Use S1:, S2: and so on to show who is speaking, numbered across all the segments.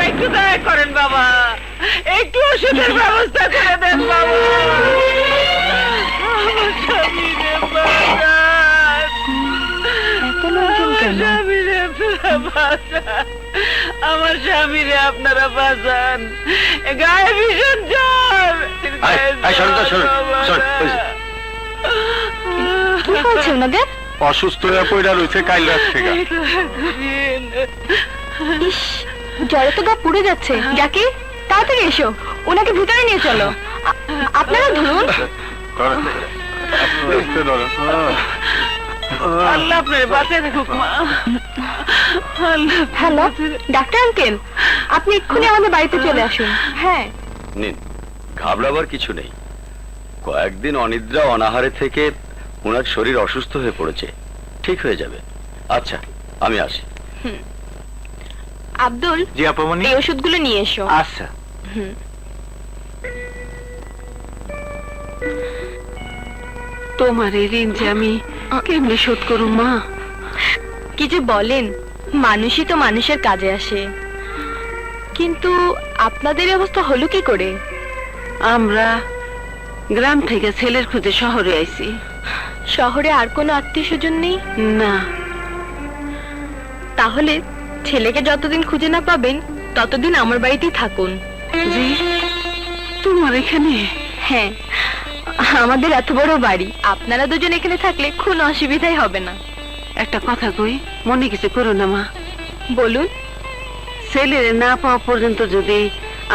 S1: একটু দয়া করেন বাবা, একটু ওষুধের ব্যবস্থা করে দেন বাবা। আমার স্বামীরে বাঁচান, আমার স্বামীরে আপনারা বাঁচান, আমার স্বামীরে আপনারা বাঁচান। গায়ে ভীষণ জ্বর।
S2: কি হয়েছে ওনাদের?
S3: অসুস্থ হয়ে পড়া রয়েছে কাল রাত থেকে।
S2: ইস, জ্বরে তো গা পুড়ে যাচ্ছে। জাকি, তাড়াতাড়ি এসো, ওনাকে ভিতরে নিয়ে চলো। আপনারা ধরুন।
S1: আল্লাহ আপনার বাঁচায় রাখুক মা।
S2: হ্যালো ডাক্তার আঙ্কেল, আপনি এক্ষুনি আমাদের বাড়িতে চলে আসুন। হ্যাঁ
S4: নিন, ঘাবড়াবার কিছু নেই। কয়েকদিন অনিদ্রা অনাহারে থেকে ওনার শরীর অসুস্থ হয়ে পড়েছে, ঠিক হয়ে যাবে। আচ্ছা, আমি আসি।
S2: আব্দুল,
S3: জি আপামনি।
S2: এই ওষুধগুলো নিয়ে এসো।
S3: আচ্ছা।
S1: তোমার এই ঋণ যে আমি কেমনে শোধ করুম মা?
S2: কি যে বলেন, মানুষই তো মানুষের কাজে আসে, কিন্তু আপনাদের এই অবস্থা হলো কি করে?
S1: আমরা গ্রাম থেকে ছেলের খুঁজে শহরে আইছি।
S2: শহরে আর কোনো আত্মীয় স্বজন নেই?
S1: না।
S2: তাহলে ছেলেকে যতদিন খুঁজে না পাবেন ততদিন আমার বাড়িতেই থাকুন।
S1: জি, তোমার এখানে?
S2: হ্যাঁ, আমাদের এত বড় বাড়ি, আপনারা দুজন এখানে থাকলে কোনো অসুবিধাই হবে না।
S1: একটা কথা কই, মনে কিছু করো না মা।
S2: বলুন।
S1: ছেলের না পাওয়া পর্যন্ত যদি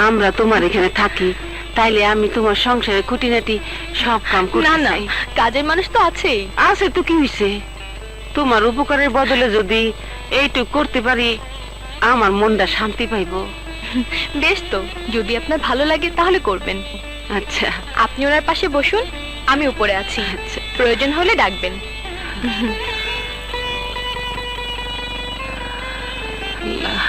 S1: আমরা তোমার এখানে থাকি, তাইলে আমি তোমার সংসারে খুঁটিনাটি সব কাম করতে
S2: না না,
S1: চাই।
S2: কাজের মানুষ তো আছেই।
S1: আছে তো, কি হইছে? তোমার উপকারের বদলে যদি এইটুক করতে পারি, আমার মনটা শান্তি পাইব।
S2: বেশ তো, যদি আপনার ভালো লাগে তাহলে করবেন।
S1: আচ্ছা।
S2: আপনি ওনার পাশে বসুন, আমি উপরে আছি।
S1: আচ্ছা।
S2: প্রয়োজন হলে ডাকবেন।
S1: আল্লাহ।